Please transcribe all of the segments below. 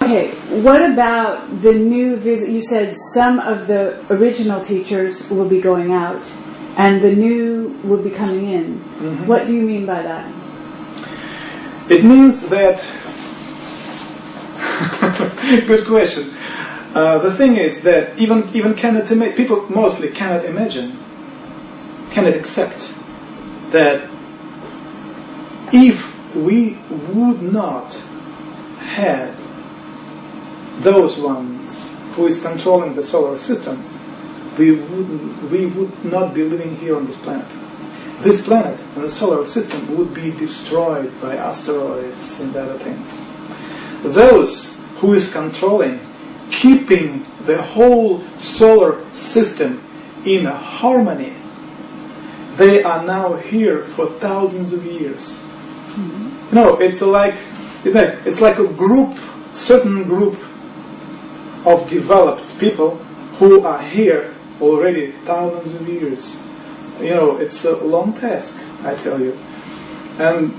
Okay, what about the new visit? You said some of the original teachers will be going out and the new will be coming in. Mm-hmm. What do you mean by that? It means that... Good question. The thing is that even cannot imagine, people mostly cannot imagine, cannot accept that if we would not have those ones who is controlling the solar system, we would not be living here on this planet. This planet and the solar system would be destroyed by asteroids and other things. Those who is controlling, keeping the whole solar system in harmony, they are now here for thousands of years. Mm-hmm. You know, it's like a group, certain group of developed people who are here already thousands of years. You know, it's a long task, I tell you. And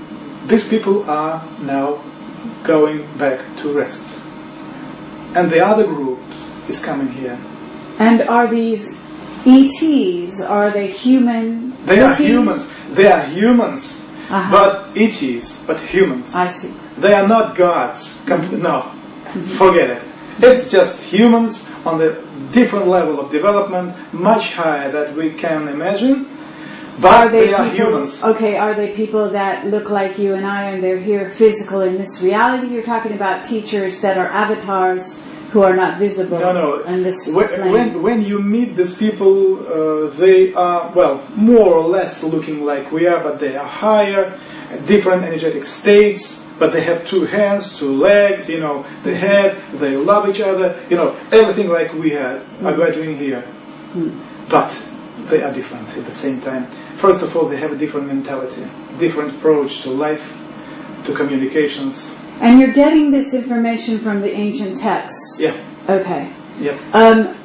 these people are now going back to rest. And the other groups is coming here. And are these ETs, are they human? They are humans. They are humans. Uh-huh. But ETs, but humans. I see. They are not gods. Mm-hmm. No, mm-hmm. Forget it. It's just humans on the different level of development, much higher than we can imagine. But they are humans. Okay, are they people that look like you and I, and they're here physical in this reality? You're talking about teachers that are avatars who are not visible. No. In this when you meet these people, they are, well, more or less looking like we are, but they are higher, different energetic states. But they have two hands, two legs, you know, the head, they love each other, you know, everything like we are doing here. But they are different at the same time. First of all, they have a different mentality, different approach to life, to communications. And you're getting this information from the ancient texts? Yeah. Okay. Yeah.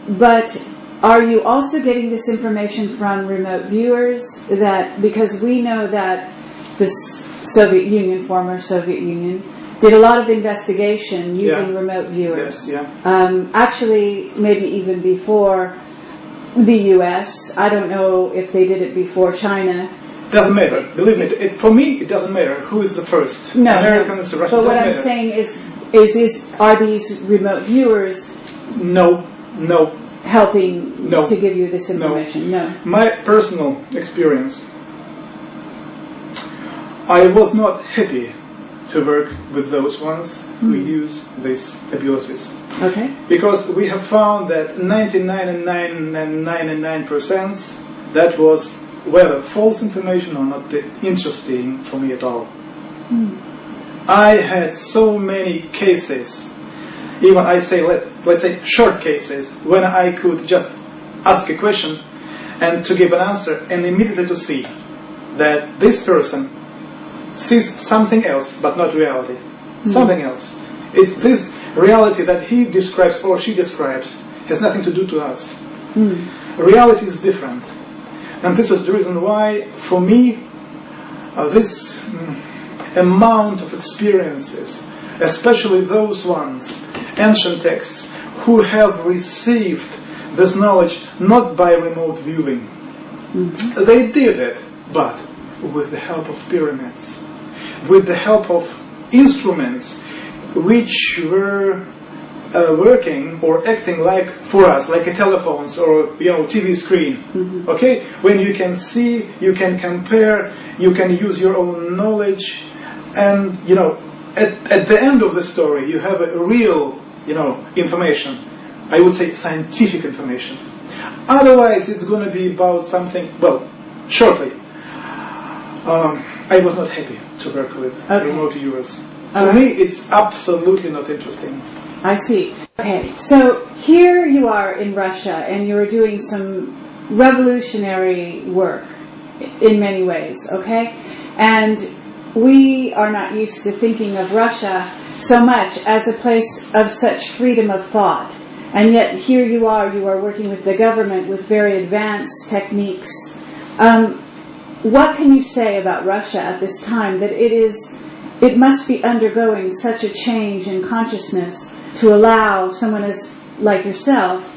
But are you also getting this information from remote viewers? That because we know that this Soviet Union, former Soviet Union, did a lot of investigation using remote viewers. Yes, yeah. Actually, maybe even before the U.S. I don't know if they did it before China. Doesn't matter. Believe me, for me, it doesn't matter who is the first. No, Americans, Russians. But what I'm saying is are these remote viewers? No. Helping to give you this information? No. My personal experience. I was not happy to work with those ones who use these abilities. Okay. Because we have found that 99.99% that was whether false information or not interesting for me at all. I had so many cases, even I'd say let's say short cases, when I could just ask a question and to give an answer and immediately to see that this person sees something else, but not reality. Something else. It's this reality that he describes or she describes has nothing to do to us. Reality is different. And this is the reason why, for me, this amount of experiences, especially those ones, ancient texts, who have received this knowledge not by remote viewing. They did it, but with the help of pyramids, with the help of instruments which were working or acting like for us, like a telephones or TV screen. Okay, when you can see, you can compare, you can use your own knowledge, and at the end of the story you have a real information. I would say scientific information. Otherwise, it's going to be about something. Well, shortly. I was not happy to work with remote viewers. For me, it's absolutely not interesting. I see. Okay, so here you are in Russia, and you're doing some revolutionary work in many ways, okay? And we are not used to thinking of Russia so much as a place of such freedom of thought. And yet here you are working with the government with very advanced techniques. What can you say about Russia at this time, that it must be undergoing such a change in consciousness to allow someone like yourself,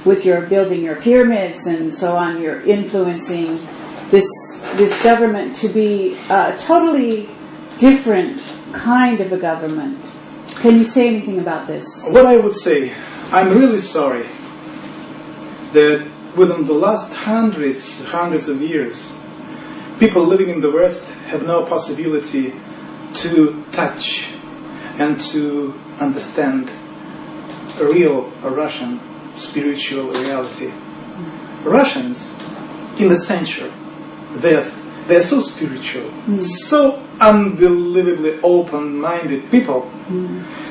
with your building your pyramids and so on, you're influencing this government to be a totally different kind of a government. Can you say anything about this? What I would say, I'm really sorry that within the last hundreds of years, people living in the West have no possibility to touch and to understand a real Russian spiritual reality. Russians, in the center, they're so spiritual, so unbelievably open-minded people.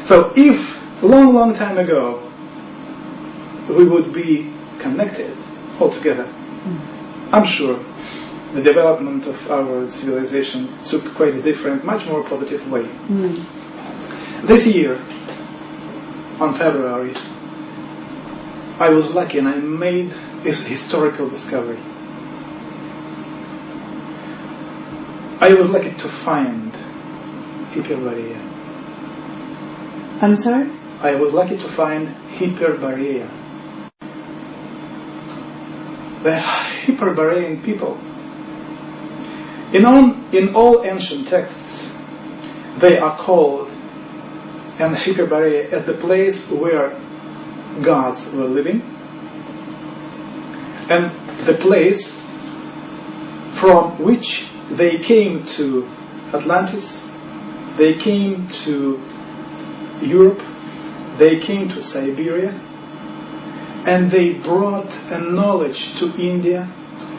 So if long time ago we would be connected all together, I'm sure the development of our civilization took quite a different, much more positive way. This year, on February, I was lucky and I made a historical discovery. I was lucky to find Hyperborea. I'm sorry? I was lucky to find Hyperborea. The Hyperborean people. In all ancient texts, they are called and Hyperborea as the place where gods were living, and the place from which they came to Atlantis, they came to Europe, they came to Siberia, and they brought a knowledge to India,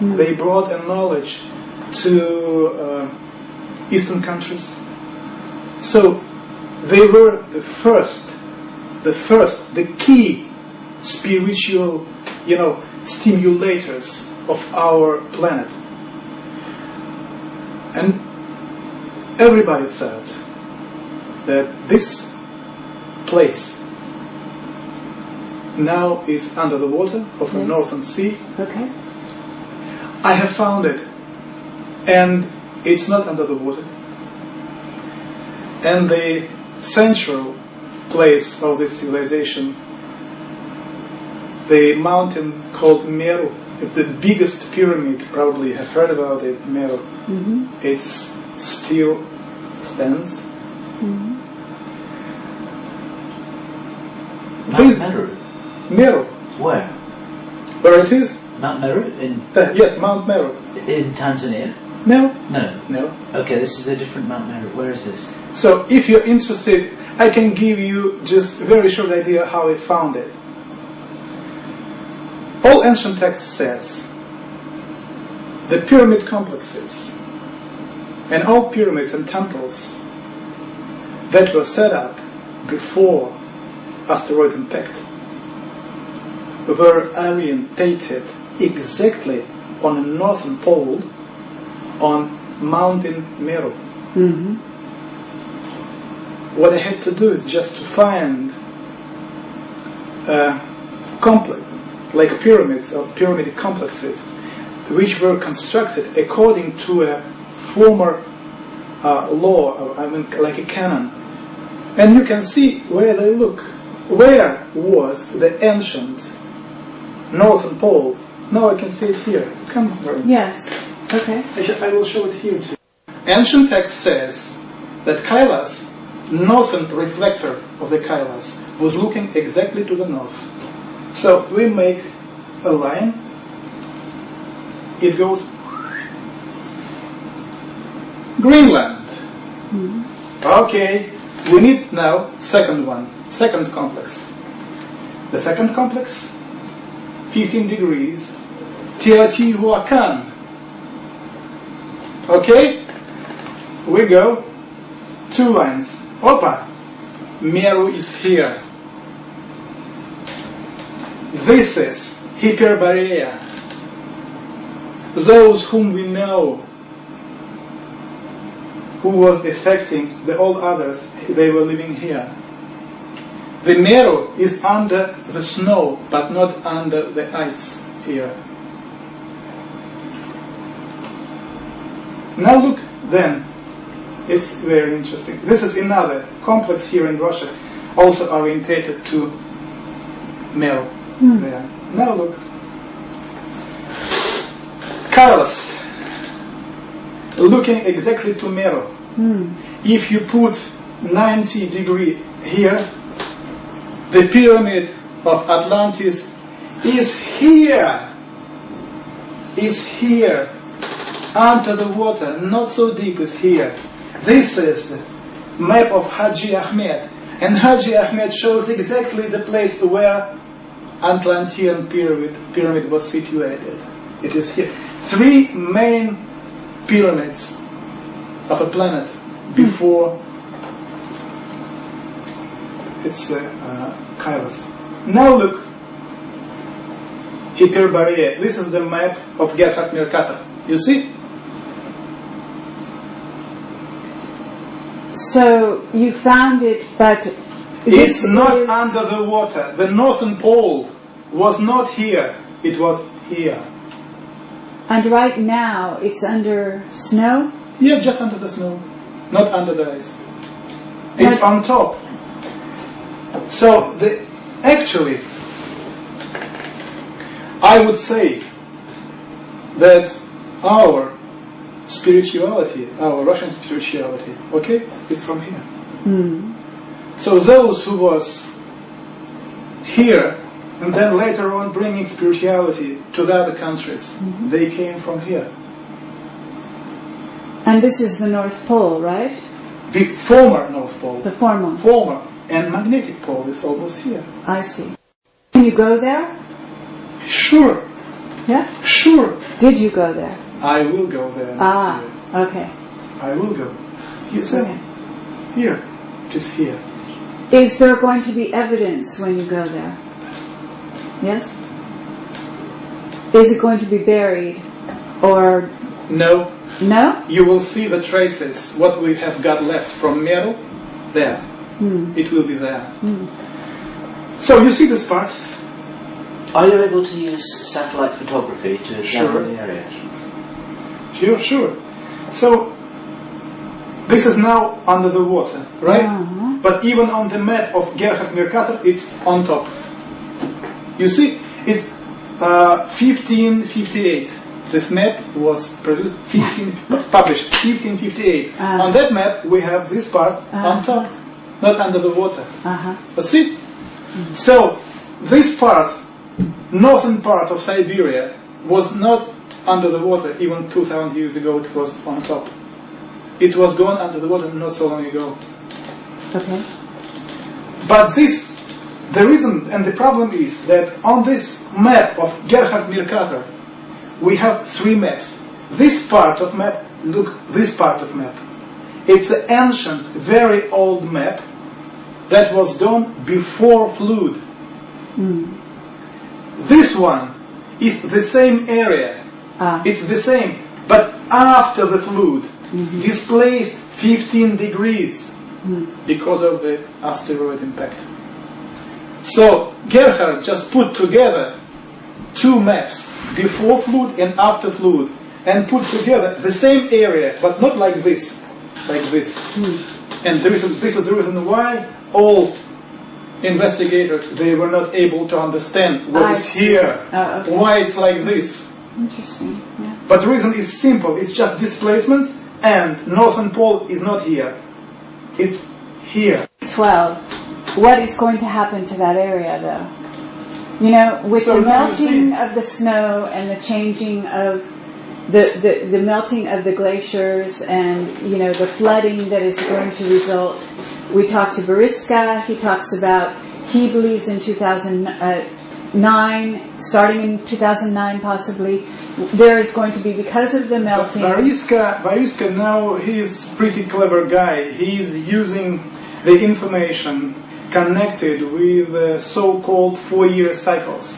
they brought a knowledge to Eastern countries. So they were the key spiritual, stimulators of our planet. And everybody thought that this place now is under the water of the Northern Sea. Okay. I have found it, and it's not under the water. And the central place of this civilization, the mountain called Meru, it's the biggest pyramid, probably you have heard about it, Meru. It still stands. Mount Meru? Meru. Where? Where it is? Mount Meru? Yes, Mount Meru. In Tanzania? No. No. Okay, this is a different Mount Meru. Where is this? So, if you're interested, I can give you just a very short idea how I found it. All ancient text says the pyramid complexes and all pyramids and temples that were set up before asteroid impact were orientated exactly on the northern pole on Mountain Meru. What I had to do is just to find like pyramids or pyramid complexes which were constructed according to a former law, like a canon. And you can see where they look. Where was the ancient northern pole? Now I can see it here. Come over. Yes. Okay. I will show it here too. Ancient text says that Kailas, northern reflector of the Kailas, was looking exactly to the north. So we make a line. It goes Greenland. Okay, we need now second complex. The second complex, 15 degrees, Teotihuacan. Okay, we go 2 lines. Opa, Meru is here. This is Hyperborea. Those whom we know, who was affecting the all others, they were living here. The Meru is under the snow, but not under the ice here. Now look then, it's very interesting. This is another complex here in Russia. also orientated to male. There. Now look. Colors. Looking exactly to mirror. If you put 90 degree here, the pyramid of Atlantis is here. Is here. Under the water, not so deep, is here. This is the map of Haji Ahmed. And Haji Ahmed shows exactly the place where Atlantean pyramid was situated. It is here. 3 main pyramids of a planet before its Kailas. Now look, Hyperborea. This is the map of Gerhard Mercator. You see? So you found it, but it's not under the water. The northern pole was not here. It was here. And right now it's under snow? Yeah, just under the snow, not under the ice. It's on top. So actually, I would say that our spirituality, our Russian spirituality, okay, it's from here. So those who was here and then later on bringing spirituality to the other countries, they came from here. And this is the North Pole, right? The former North Pole. The former. Former. And magnetic pole is almost here. I see. Can you go there? Sure. Yeah? Sure. Did you go there? I will go there next year. Okay. I will go. You said here. It is here. Is there going to be evidence when you go there? Yes? Is it going to be buried? Or... No. No? You will see the traces, what we have got left from Meru, there. It will be there. So you see this part? Are you able to use satellite photography to examine the area? Sure. So this is now under the water, right? But even on the map of Gerhard Mercator, it's on top. You see, it's 1558. This map was published 1558. On that map, we have this part on top, not under the water. But see? So this part, northern part of Siberia, was not under the water. Even 2,000 years ago, it was on top. It was gone under the water not so long ago. Okay. But the reason and the problem is that on this map of Gerhard Mercator, we have 3 maps. This part of map, look, this part of map. It's an ancient, very old map that was done before flood. This one is the same area. It's the same, but after the flood, displaced 15 degrees because of the asteroid impact. So Gerhard just put together 2 maps, before flood and after flood, and put together the same area, but not like this, like this. And this is the reason why all investigators, they were not able to understand what is here, why it's like this. Interesting. Yeah. But the reason is simple, it's just displacement, and northern pole is not here, it's here. 12. What is going to happen to that area, though? You know, with the melting of the snow and the changing of the melting of the glaciers and, you know, the flooding that is going to result. We talked to Bariska. He talks about, he believes in 2009, starting in 2009 possibly, there is going to be, because of the melting. Bariska now, he's a pretty clever guy. He's using the information connected with so-called 4-year cycles.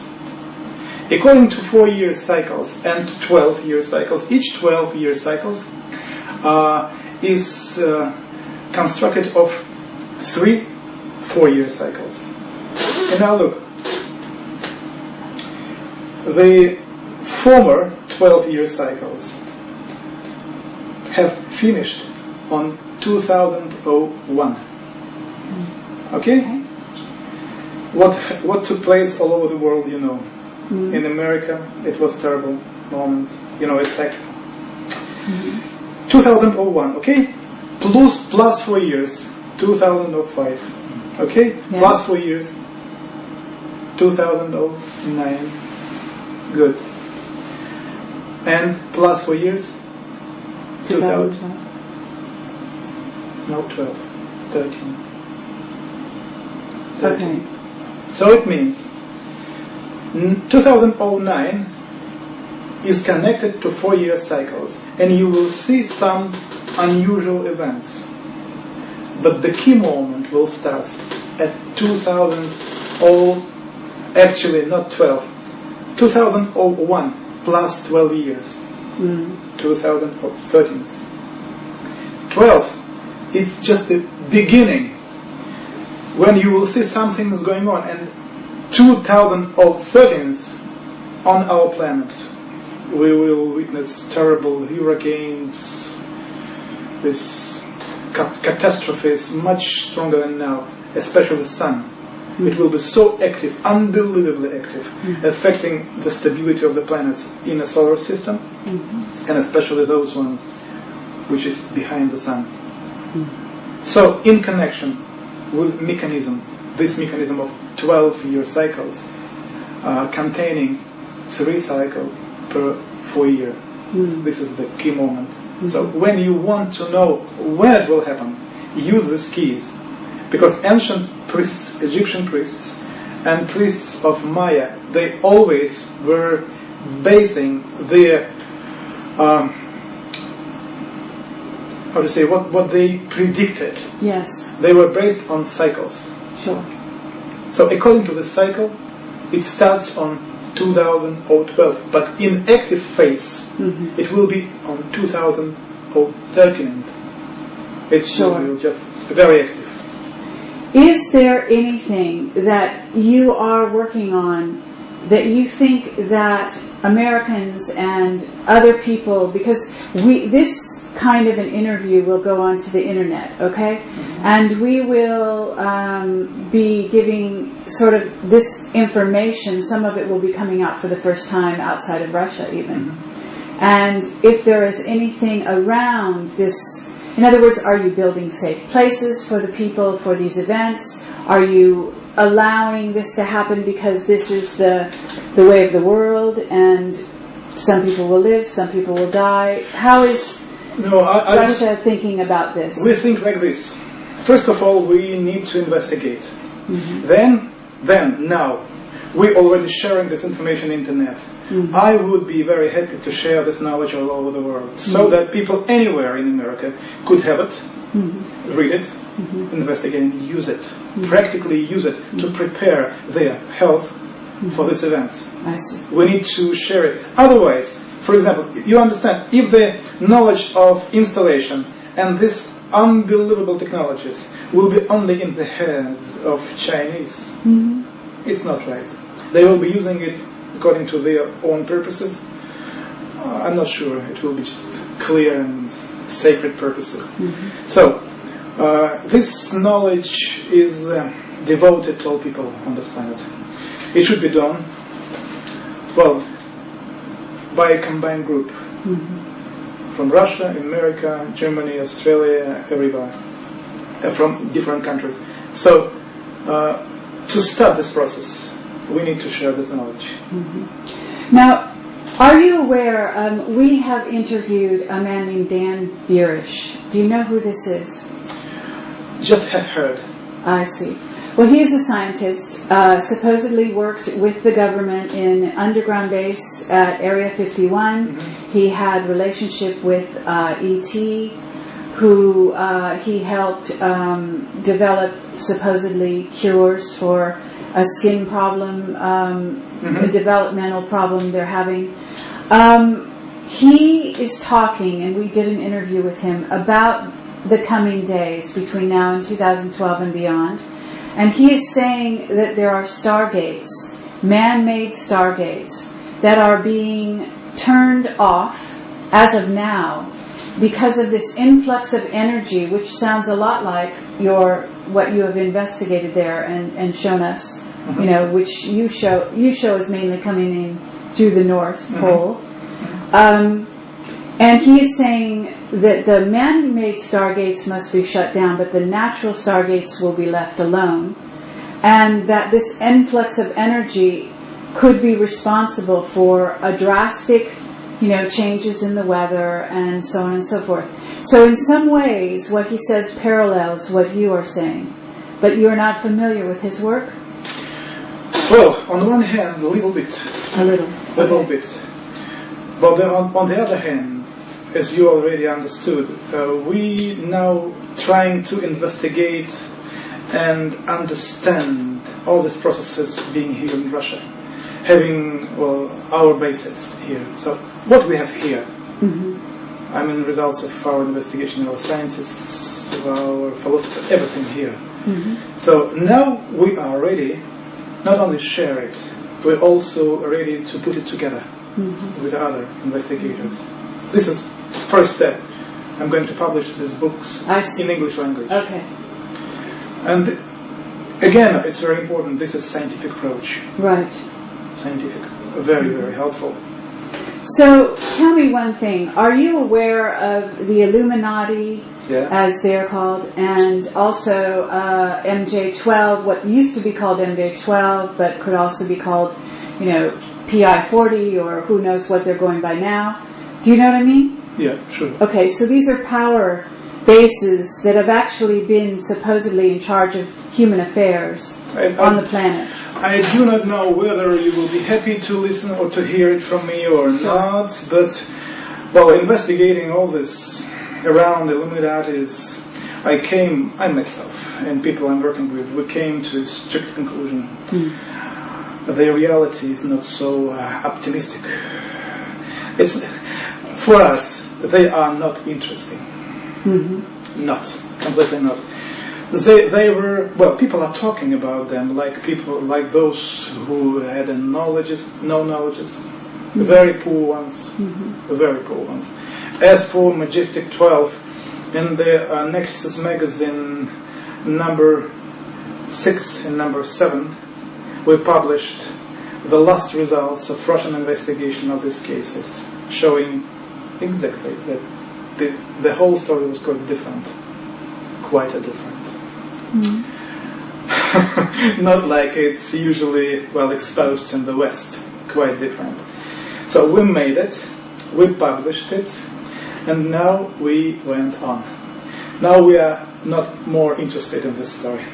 According to 4-year cycles and 12-year cycles, each 12-year cycles is constructed of 3 4-year cycles. And now look, the former 12-year cycles have finished on 2001. Okay? what took place all over the world, you know. In America, it was terrible moment, you know, attack. 2001, okay? Plus 4 years, 2005, okay? Yeah. Plus 4 years, 2009, good. And plus 4 years, 2012. No, 12, 13. Okay. So it means 2009 is connected to 4-year cycles, and you will see some unusual events. But the key moment will start at actually not 12, 2001 plus 12 years, 2013. 12, it's just the beginning, when you will see something is going on, and 2013 on our planet we will witness terrible hurricanes, this catastrophes much stronger than now, especially the sun. It will be so active, unbelievably active, affecting the stability of the planets in the solar system, and especially those ones which is behind the sun. So in connection with this mechanism of 12-year cycles, containing 3 cycles per 4 year. This is the key moment. So when you want to know when it will happen, use these keys. Because ancient priests, Egyptian priests, and priests of Maya, they always were basing their, what they predicted. Yes. They were based on cycles. Sure. So according to the cycle, it starts on 2012, but in active phase, it will be on 2013. It's just very active. Is there anything that you are working on that you think that Americans and other people, because this kind of an interview will go onto the internet, okay? And we will be giving sort of this information. Some of it will be coming out for the first time outside of Russia even. And if there is anything around this, in other words, are you building safe places for the people for these events? Are you allowing this to happen because this is the way of the world and some people will live, some people will die? How is Russia thinking about this? We think like this. First of all, we need to investigate. Then now, we're already sharing this information on the internet. I would be very happy to share this knowledge all over the world, so that people anywhere in America could have it, read it, investigate and use it, practically use it to prepare their health for these events. I see. We need to share it. Otherwise, for example, you understand, if the knowledge of installation and these unbelievable technologies will be only in the heads of Chinese, it's not right. They will be using it according to their own purposes. I'm not sure it will be just clear and sacred purposes. So, this knowledge is devoted to all people on this planet. It should be done, well, by a combined group from Russia, America, Germany, Australia, everywhere, from different countries. So, to start this process, we need to share this knowledge. Now, are you aware, we have interviewed a man named Dan Burish. Do you know who this is? Just have heard. I see. Well, he is a scientist, supposedly worked with the government in an underground base at Area 51. He had relationship with E.T., who he helped develop supposedly cures for a skin problem, a developmental problem they're having. He is talking, and we did an interview with him about the coming days between now and 2012 and beyond. And he is saying that there are stargates, man-made stargates, that are being turned off as of now because of this influx of energy, which sounds a lot like what you have investigated there and shown us, which you show is mainly coming in through the North Pole. And he is saying that the man-made stargates must be shut down, but the natural stargates will be left alone, and that this influx of energy could be responsible for a drastic, changes in the weather and so on and so forth. So in some ways, what he says parallels what you are saying, but you are not familiar with his work? Well, on one hand, a little bit. A little. Little bit. But then on the other hand, as you already understood, we now trying to investigate and understand all these processes being here in Russia, having our bases here. So what we have here, results of our investigation, our scientists, our philosophers, everything here. So now we are ready, not only share it, we're also ready to put it together with other investigators. This is first step. I'm going to publish these books in English language. Okay. And again, it's very important. This is scientific approach. Right. Scientific, very, very helpful. So tell me one thing. Are you aware of the Illuminati, as they're called, and also MJ12, what used to be called MJ12, but could also be called, PI40, or who knows what they're going by now? Do you know what I mean? Yeah, sure. Okay, so these are power bases that have actually been supposedly in charge of human affairs on the planet. I do not know whether you will be happy to listen or to hear it from me or not, but, investigating all this around Illuminatis, I myself, and people I'm working with, we came to a strict conclusion. The reality is not so optimistic. For us, they are not interesting. Not. Completely not. They were, people are talking about them like those who had no knowledges, very poor ones, very poor ones. As for Majestic 12, in the Nexus magazine number 6 and number 7, we published the last results of Russian investigation of these cases, showing exactly that the whole story was quite different. Not like it's usually exposed in the West, quite different. So we made it, we published it, and now we went on. Now we are not more interested in this story.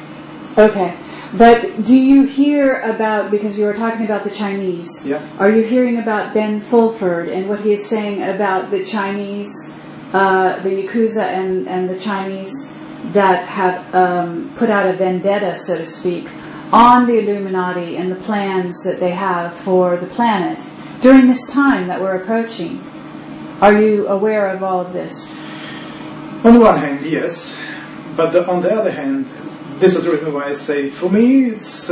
Okay. But do you hear about, because you were talking about the Chinese, are you hearing about Ben Fulford and what he is saying about the Chinese, the Yakuza and the Chinese that have put out a vendetta, so to speak, on the Illuminati and the plans that they have for the planet during this time that we're approaching? Are you aware of all of this? On the one hand, yes, but on the other hand, this is the reason why I say, for me, it's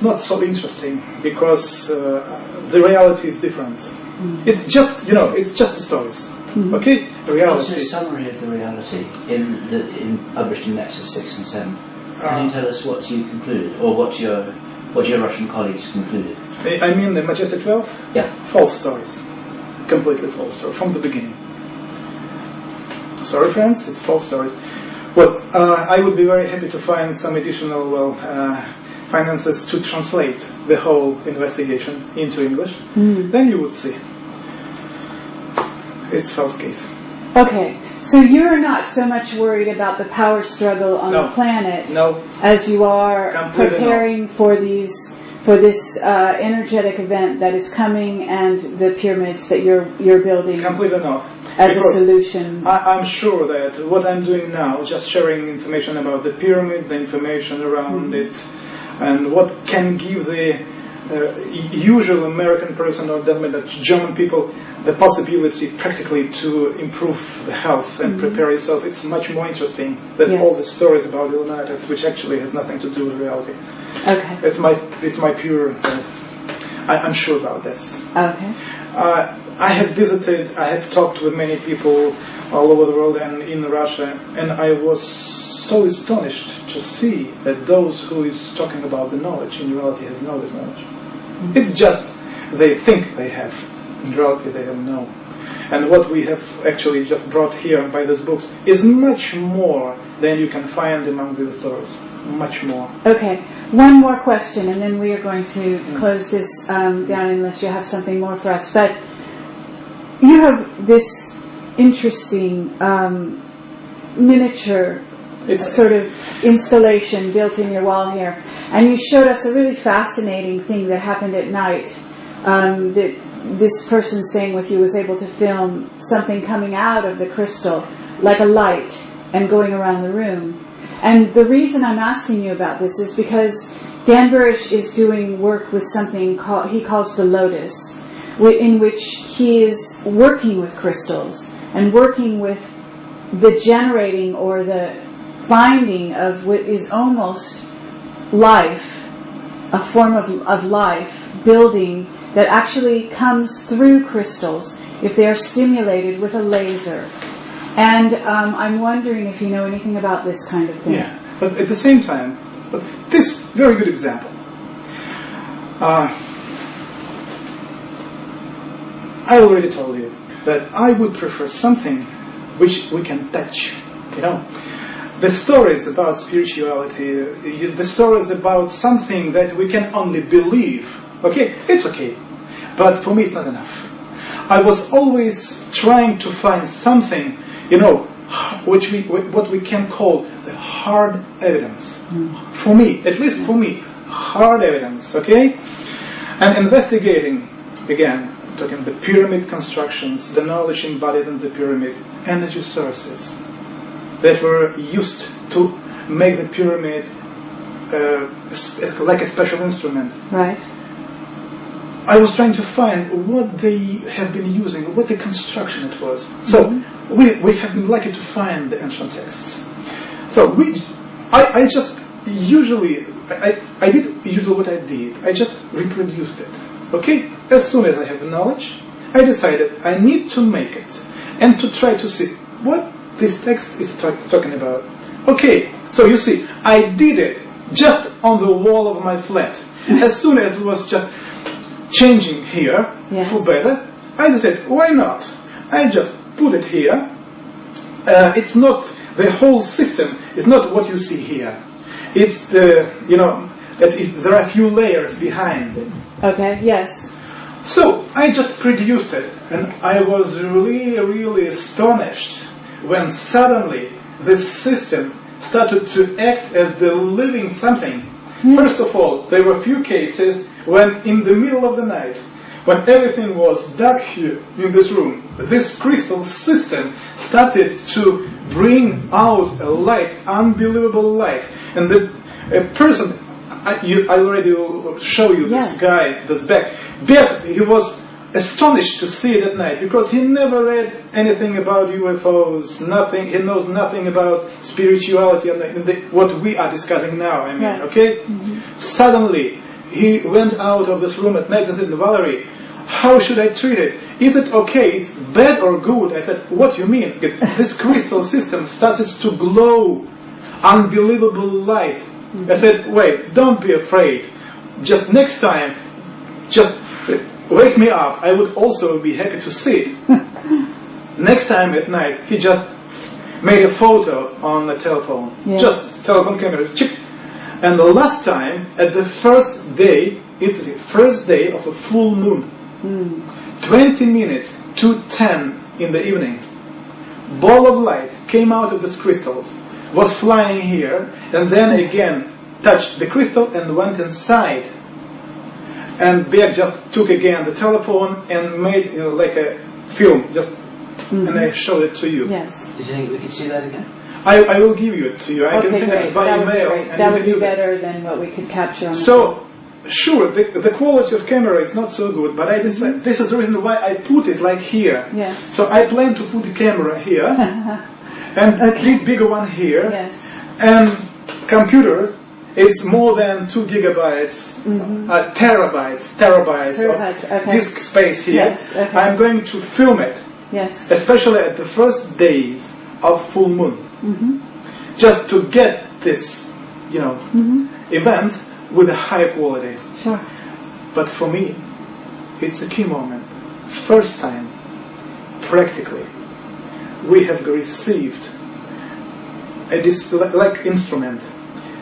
not so interesting because the reality is different. It's just it's just the stories. Okay, reality. What's a summary of the reality published in Nexus 6 and 7? Can you tell us what you concluded, or what your Russian colleagues concluded? I mean the Majestic 12? Yeah. False stories, completely false story from the beginning. Sorry, friends, it's false stories. Well, I would be very happy to find some additional finances to translate the whole investigation into English. Then you would see. It's false case. Okay, so you're not so much worried about the power struggle on the planet as you are preparing for this energetic event that is coming and the pyramids that you're building. Completely not. As a solution. I'm sure that what I'm doing now, just sharing information about the pyramid, the information around it, and what can give the usual American person or German people the possibility practically to improve the health and prepare yourself. It's much more interesting than all the stories about Illuminati, which actually has nothing to do with reality. Okay. It's my pure. I'm sure about this. Okay. I have talked with many people all over the world and in Russia, and I was so astonished to see that those who is talking about the knowledge in reality has no this knowledge. It's just they think they have. In reality they have no. And what we have actually just brought here by these books is much more than you can find among these stories. Much more. Okay, one more question, and then we are going to close this down unless you have something more for us. But you have this interesting miniature sort of installation built in your wall here, and you showed us a really fascinating thing that happened at night. That this person staying with you was able to film something coming out of the crystal like a light and going around the room. And the reason I'm asking you about this is because Dan Burish is doing work with something he calls the lotus, in which he is working with crystals and working with the generating or the finding of what is almost life, a form of life, building that actually comes through crystals if they are stimulated with a laser. And I'm wondering if you know anything about this kind of thing. Yeah, but at the same time, this very good example. I already told you that I would prefer something which we can touch, you know. The stories about spirituality, the stories about something that we can only believe, okay, it's okay. But for me it's not enough. I was always trying to find something, you know, what we can call the hard evidence. For me, at least for me, hard evidence, okay? And investigating, again, talking the pyramid constructions, the knowledge embodied in the pyramid, energy sources that were used to make the pyramid like a special instrument. Right. I was trying to find what they have been using, what the construction it was. So we have been lucky to find the ancient texts. So I just usually, I did usually what I did. I just reproduced it. Okay? As soon as I have the knowledge, I decided I need to make it and to try to see what this text is talking about. Okay, so you see, I did it just on the wall of my flat. As soon as it was just changing here for better, I decided, why not? I just put it here. It's not, the whole system is not what you see here. It's the, you know, there are a few layers behind it. Okay, yes. So I just produced it, and I was really, really astonished when suddenly this system started to act as the living something. First of all, there were a few cases when in the middle of the night, when everything was dark here in this room, this crystal system started to bring out a light, unbelievable light. And a person, I already will show you this guy, this Beck, he was astonished to see it at night because he never read anything about UFOs, nothing. He knows nothing about spirituality and what we are discussing now. I mean, okay? Suddenly, he went out of this room at night and said, Valery, how should I treat it? Is it okay? It's bad or good? I said, what do you mean? This crystal system started to glow, unbelievable light. I said, wait, don't be afraid. Just next time, just wake me up. I would also be happy to see it. Next time at night, he just made a photo on the telephone. Just telephone camera. And the last time, at the first day, it's the first day of a full moon. 20 minutes to 10 in the evening. Ball of light came out of these crystals, was flying here, and then again touched the crystal and went inside. And Beck just took again the telephone and made, you know, like a film, just, and I showed it to you. Yes. Did you think we could see that again? I will give you it to you. I can send it by email. That would be better than what we could capture on the So, sure, the quality of camera is not so good, but I decided this is the reason why I put it like here. Yes. So I plan to put the camera here and bigger one here. Yes. And computer It's more than 2 gigabytes, terabytes of disk space here. Yes, okay. I'm going to film it, Yes. especially at the first days of full moon, just to get this, event with a high quality. Sure. But for me, it's a key moment. First time, practically, we have received a like instrument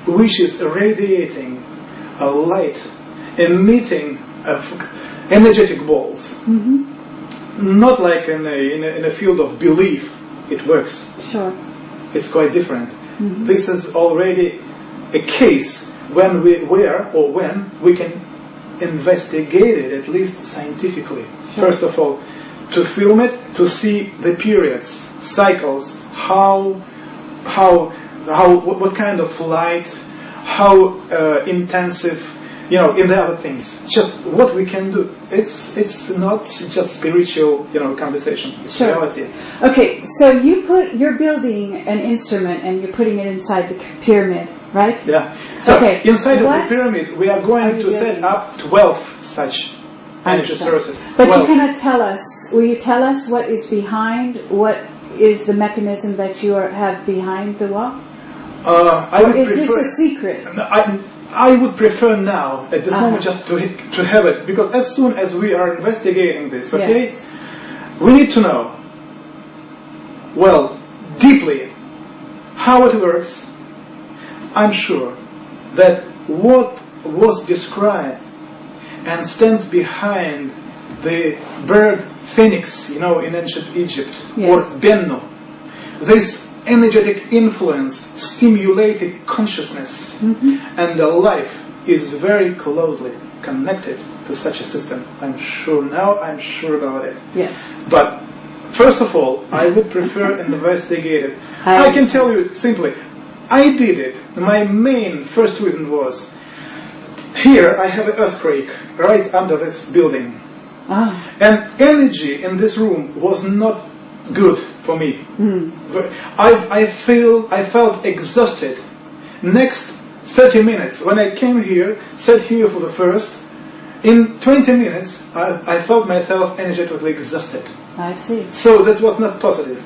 which is radiating a light, emitting energetic balls. Not like in a field of belief it works. Sure. It's quite different. This is already a case when we can investigate it, at least scientifically. Sure. First of all, to film it, to see the periods, cycles, what kind of light, how intensive, in the other things. Just what we can do. It's not just spiritual, conversation. It's Sure. reality. Okay, so you're building an instrument and you're putting it inside the pyramid, right? Yeah. So Okay. inside of What the pyramid, we are going to set up 12 such energy sources. But 12. you cannot tell us. Will you tell us what is behind? What is the mechanism that you have behind the wall? I Or would is prefer, this a secret? I would prefer now, at this moment, just to have it, because as soon as we are investigating this, okay, Yes. we need to know, deeply, how it works. I'm sure that what was described and stands behind the bird phoenix, in ancient Egypt, or Bennu, this energetic influence stimulated consciousness, and the life is very closely connected to such a system. I'm sure about it. Yes. But first of all, I would prefer investigate it. I can tell you simply, I did it. My main first reason was, here I have an earthquake right under this building. And energy in this room was not good for me. I felt exhausted. Next 30 minutes, when I came here, sat here for the first, in 20 minutes, I felt myself energetically exhausted. I see. So that was not positive.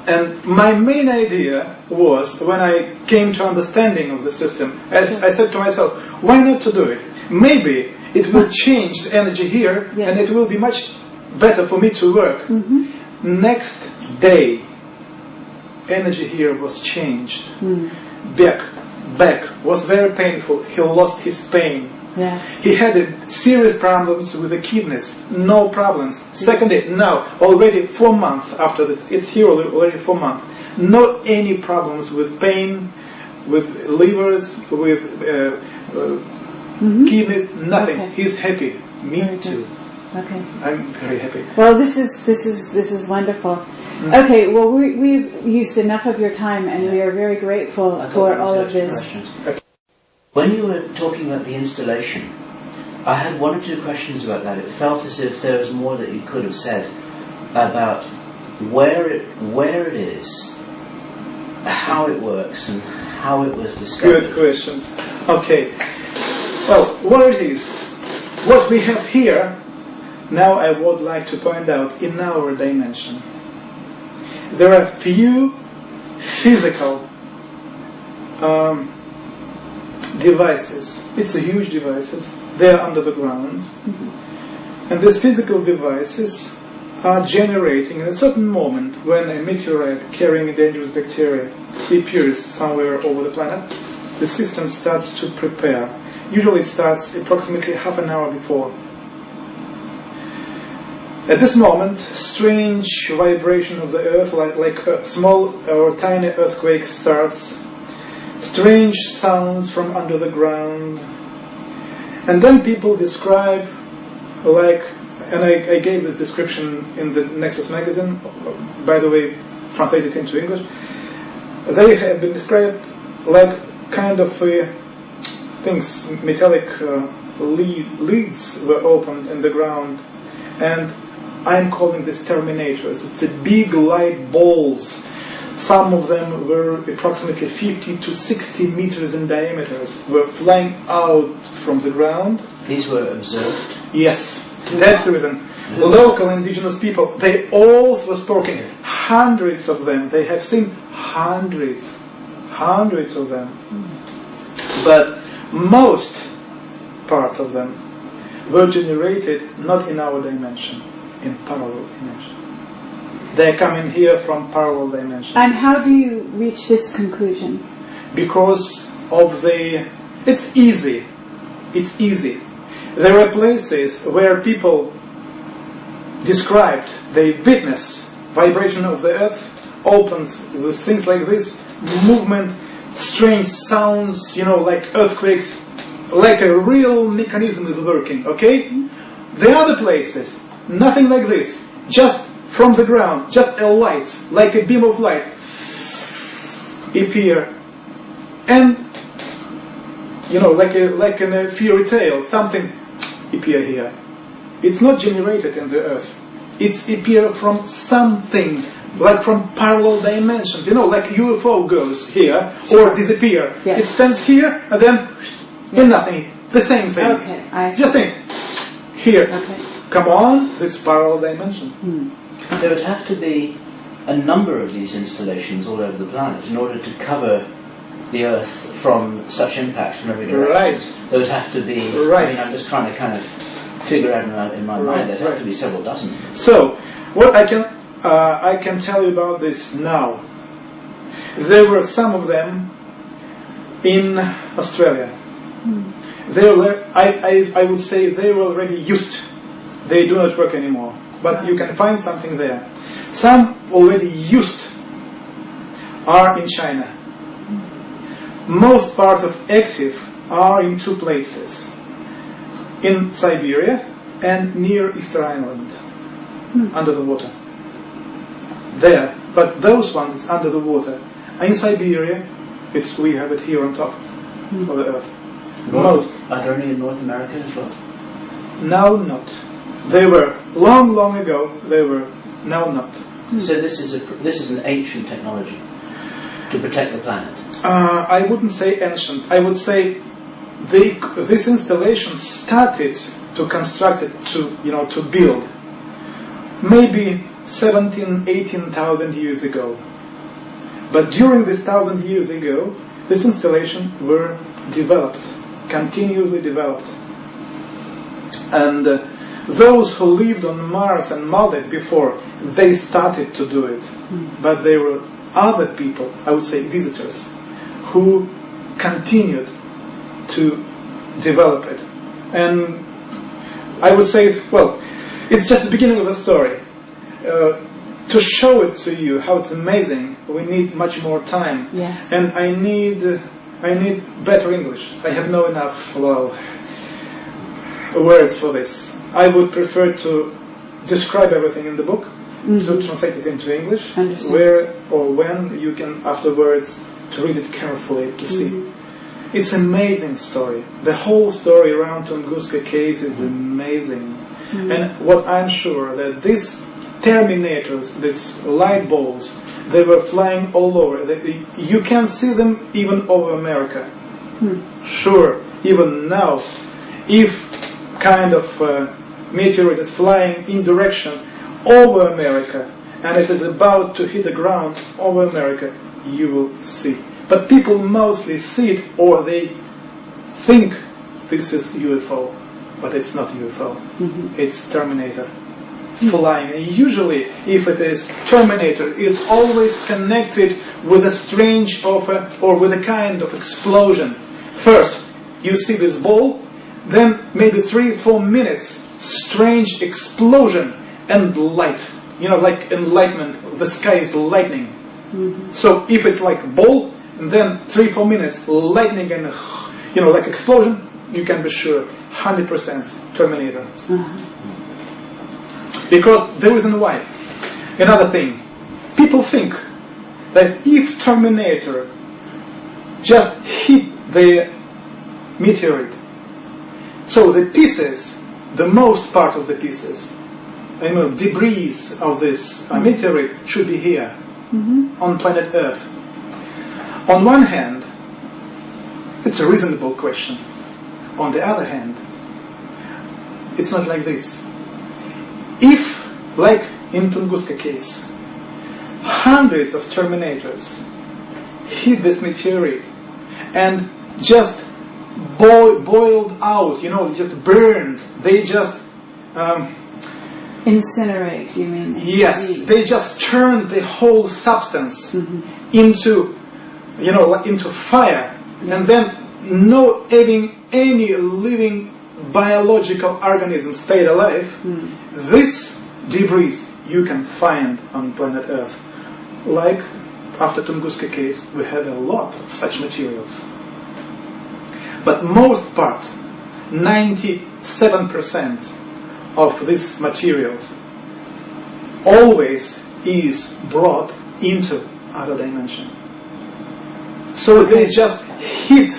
And my main idea was, when I came to understanding of the system, as I said to myself, why not to do it? Maybe it will change the energy here, and it will be much better for me to work. Next day, energy here was changed. Back was very painful. He lost his pain. Yes. He had serious problems with the kidneys. No problems. Second day, now, already 4 months after this, it's here already 4 months. Not any problems with pain, with livers, with kidneys, nothing. Okay. He's happy. Me Very too. Okay. I'm very happy. Well, this is wonderful. Okay, well, we've used enough of your time, and we are very grateful for all of this. When you were talking about the installation, I had 1 or 2 questions about that. It felt as if there was more that you could have said about where it is, how it works, and how it was discovered. Good questions. Okay. Well, what it is, what we have here, now I would like to point out in our dimension. There are few physical devices. It's a huge devices. They are under the ground. And these physical devices are generating in a certain moment when a meteorite carrying a dangerous bacteria appears somewhere over the planet. The system starts to prepare. Usually it starts approximately half an hour before. At this moment, strange vibration of the earth, like a small or tiny earthquake starts. Strange sounds from under the ground. And then people describe, and I gave this description in the Nexus magazine, by the way, translated into English. They have been described like kind of things, metallic leads were opened in the ground, and I'm calling this terminators. It's a big light balls Some of them were approximately 50 to 60 meters in diameter, were flying out from the ground. These were observed? Yes, that's the reason. Local indigenous people, they also spoken, hundreds of them. They have seen hundreds of them. But most part of them were generated not in our dimension, in parallel dimension. They come in here from parallel dimension. And how do you reach this conclusion? Because of it's easy. It's easy. There are places where people described, they witness vibration of the earth, opens with things like this, movement, strange sounds, like earthquakes, like a real mechanism is working, okay? The other places, nothing like this, just from the ground, just a light, like a beam of light, appear, and, like in a fairy tale, something appear here. It's not generated in the earth. It's appear from something, like from parallel dimensions. Like UFO goes here or disappear. Yes. It stands here and then in nothing. The same thing. Okay, I see. Just think. Here. Okay. Come on, this parallel dimension. There would have to be a number of these installations all over the planet in order to cover the Earth from such impact from every direction. Right. There would have to be, Right. I'm just trying to kind of figure out in my mind, there'd have to be several dozen. So, what I can tell you about this now. There were some of them in Australia. I would say they were already used. They do not work anymore. But you can find something there. Some already used are in China. Most part of active are in two places. In Siberia and near Easter Island. Under the water. There. But those ones under the water. In Siberia, we have it here on top of the earth. Most. Are there any in North America as well? Now not. They were long ago. They were now not. So this is an ancient technology to protect the planet. I wouldn't say ancient. I would say this installation started to construct it, to build, maybe 18,000 years ago. But during this 1,000 years ago, this installation were developed, continuously developed. And those who lived on Mars and Maldives before, they started to do it. But there were other people, I would say visitors, who continued to develop it. And I would say, well, it's just the beginning of the story. To show it to you how it's amazing, we need much more time. Yes. And I need better English. I have no enough, words for this. I would prefer to describe everything in the book, to translate it into English, where or when you can afterwards to read it carefully to see. It's an amazing story. The whole story around Tunguska case is amazing. And what I'm sure that these terminators, these light balls, they were flying all over. You can see them even over America. Sure, even now, if kind of meteorite is flying in direction over America and it is about to hit the ground over America, you will see. But people mostly see it, or they think this is UFO, but it's not UFO. It's Terminator flying. And usually, if it is Terminator, it's always connected with a strange or with a kind of explosion. First, you see this ball, then maybe 3-4 minutes, strange explosion and light. Like enlightenment, the sky is lightning. So if it's like ball, then 3-4 minutes, lightning and like explosion, you can be sure 100% Terminator. Because the reason why. Another thing, people think that if Terminator just hit the meteorite, so the pieces, the most part of the pieces, debris of this meteorite should be here. on planet Earth? On one hand, it's a reasonable question. On the other hand, it's not like this. If, like in Tunguska case, hundreds of Terminators hit this meteorite and just boiled out, just burned, they just incinerate, you mean? Yes, they just turned the whole substance into, into fire, and then no any living biological organism stayed alive. This debris you can find on planet Earth. Like after Tunguska case, we had a lot of such materials. But most part, 97% of these materials always is brought into other dimension. So they just hit.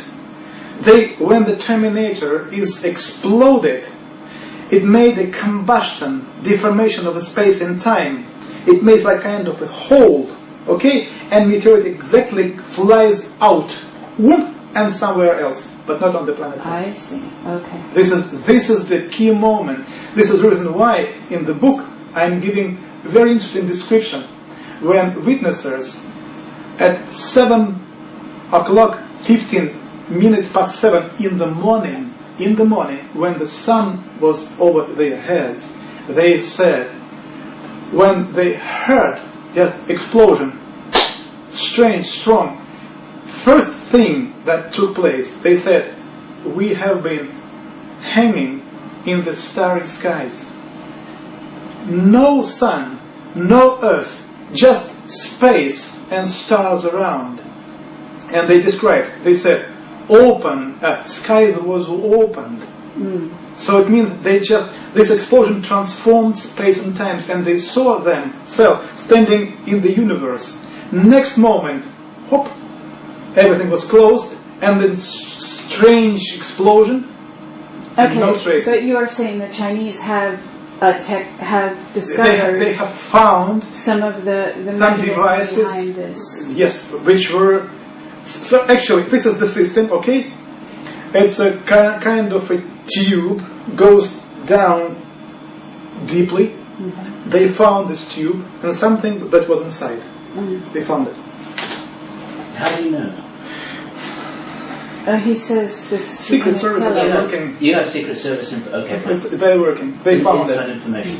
When the Terminator is exploded, it made a combustion, deformation of space and time. It made like kind of a hole, okay? And meteorite exactly flies out, whoop, and somewhere else, but not on the planet Earth. I see. Okay. This is the key moment. This is the reason why in the book I'm giving a very interesting description. When witnesses at 7:15 past 7 in the morning, when the sun was over their heads, they said, when they heard that explosion, strange, strong, first thing that took place, they said, we have been hanging in the starry skies. No sun, no earth, just space and stars around. And they described, they said, skies was opened. So it means this explosion transformed space and time, and they saw themselves standing in the universe. Next moment, hop, everything was closed, and then strange explosion. Okay, no traces. but you are saying the Chinese have discovered. They have found some of the some devices behind this. Yes, which were. So actually, this is the system. Okay, it's a kind of a tube, goes down deeply. They found this tube and something that was inside. They found it. How do you know? He says this. Secret Service are working. You have Secret Service info. Okay, fine. They're working. They found inside it. information.